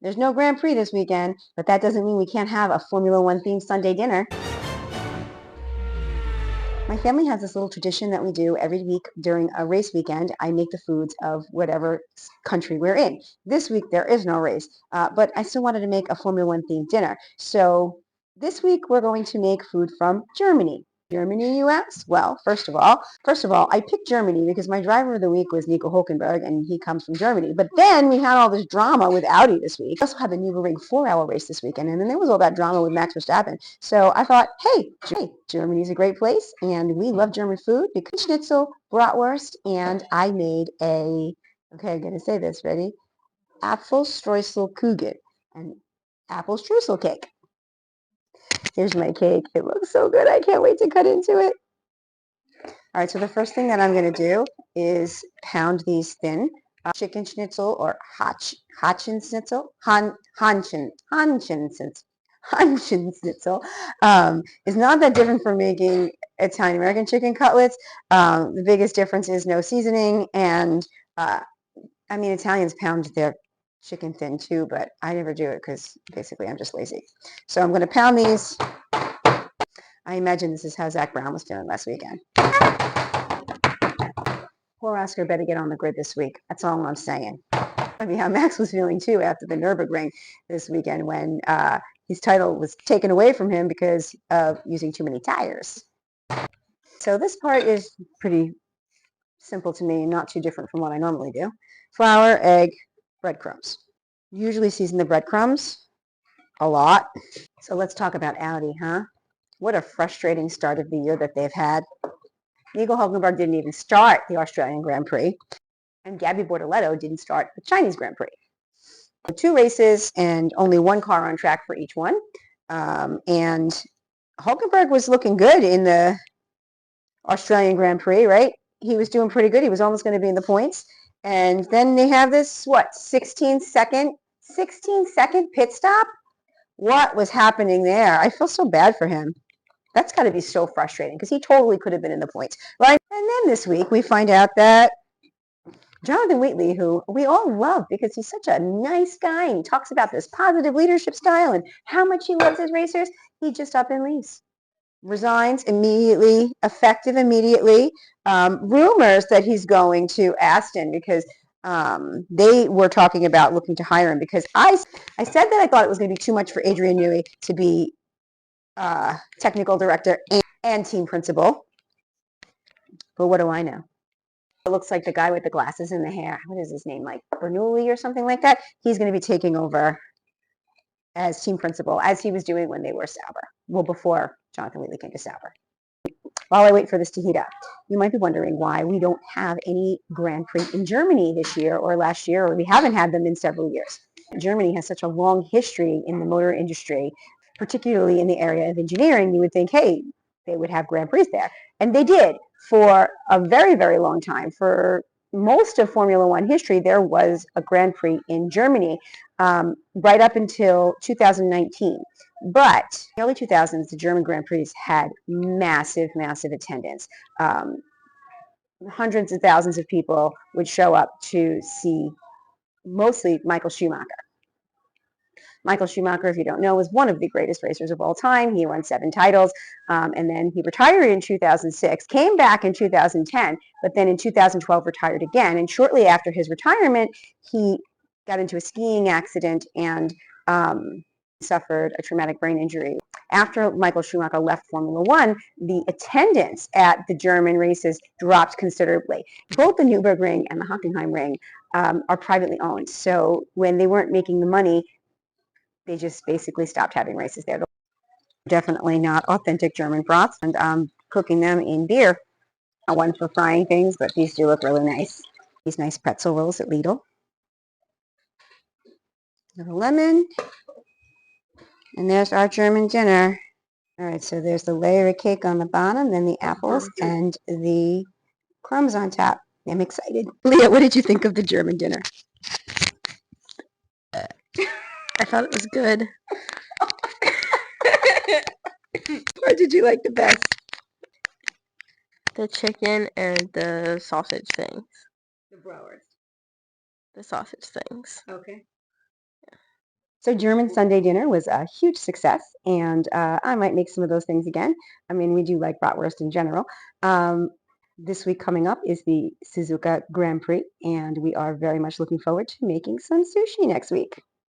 There's no Grand Prix this weekend, but that doesn't mean we can't have a Formula One themed Sunday dinner. My family has this little tradition that we do every week during a race weekend. I make the foods of whatever country we're in. This week there is no race, but I still wanted to make a Formula One themed dinner. So this week we're going to make food from Germany. Germany, you ask? Well, first of all, I picked Germany because my driver of the week was Nico Hulkenberg, and he comes from Germany. But then we had all this drama with Audi this week. We also had the Nürburgring 4-hour race this weekend, and then there was all that drama with Max Verstappen. So I thought, hey, Germany's a great place, and we love German food because schnitzel, bratwurst, and I made okay, I'm going to say this, ready? Apfelstreuselkuchen, an apple streusel cake. Here's my cake. It looks so good. I can't wait to cut into it. All right, so the first thing that I'm going to do is pound these thin. Chicken schnitzel or Hatchen schnitzel, Hanchen schnitzel is not that different from making Italian American chicken cutlets. The biggest difference is no seasoning, and I mean, Italians pound their chicken thin too, but I never do it because basically I'm just lazy. So I'm going to pound these. I imagine this is how Zach Brown was feeling last weekend. Poor Oscar better get on the grid this week. That's all I'm saying. I mean, how Max was feeling too after the Nürburgring this weekend when his title was taken away from him because of using too many tires. So this part is pretty simple to me, not too different from what I normally do. Flour, egg, breadcrumbs. Usually season the breadcrumbs a lot. So let's talk about Audi, huh? What a frustrating start of the year that they've had. Nico Hulkenberg didn't even start the Australian Grand Prix, and Gabby Bortoleto didn't start the Chinese Grand Prix. 2 races and only 1 car on track for each one. And Hulkenberg was looking good in the Australian Grand Prix, right? He was doing pretty good. He was almost going to be in the points. And then they have this, 16-second pit stop? What was happening there? I feel so bad for him. That's got to be so frustrating because he totally could have been in the points, right? And then this week we find out that Jonathan Wheatley, who we all love because he's such a nice guy and he talks about this positive leadership style and how much he loves his racers, he just up and leaves. Resigns immediately, effective immediately. Rumors that he's going to Aston because they were talking about looking to hire him because I said that I thought it was going to be too much for Adrian Newey to be technical director and team principal. But what do I know? It looks like the guy with the glasses and the hair. What is his name? Like Bernoulli or something like that. He's going to be taking over as team principal, as he was doing when they were Sauber. Well, before Jonathan Wheatley came to Sauber. While I wait for this to heat up, you might be wondering why we don't have any Grand Prix in Germany this year or last year, or we haven't had them in several years. Germany has such a long history in the motor industry, particularly in the area of engineering. You would think, hey, they would have Grand Prix there. And they did for a very, very long time. For most of Formula One history, there was a Grand Prix in Germany right up until 2019. But in the early 2000s, the German Grand Prix had massive, massive attendance. Hundreds of thousands of people would show up to see mostly Michael Schumacher. Michael Schumacher, if you don't know, was one of the greatest racers of all time. He won 7 titles, and then he retired in 2006, came back in 2010, but then in 2012 retired again. And shortly after his retirement, he got into a skiing accident and suffered a traumatic brain injury. After Michael Schumacher left Formula One, the attendance at the German races dropped considerably. Both the Nürburgring and the Hockenheimring are privately owned. So when they weren't making the money, they just basically stopped having races there. Definitely not authentic German brats, and I'm cooking them in beer. One for frying things, but these do look really nice. These nice pretzel rolls at Lidl. A little lemon. And there's our German dinner. All right, so there's the layer of cake on the bottom, then the apples, and the crumbs on top. I'm excited. Leah, what did you think of the German dinner? I thought it was good. What did you like the best? The chicken and the sausage things. The bratwurst. The sausage things. Okay. So German Sunday dinner was a huge success, and I might make some of those things again. I mean, we do like bratwurst in general. Um, this week coming up is the Suzuka Grand Prix, and we are very much looking forward to making some sushi next week.